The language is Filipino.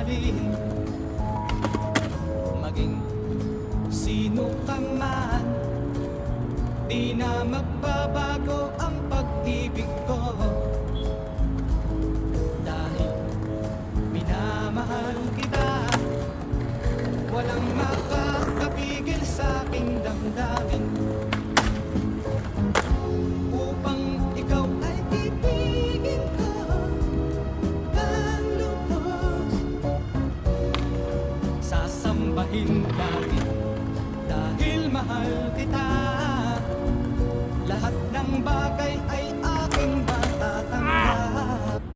mahalin. Maging sino ka man, di na magbabago ang pag-ibig ko. Dahil minamahal kita, walang makakapigil sa aking damdamin. Upang ikaw ay ibigin ko ng lubos, sasambahin lagi dahil mahal kita.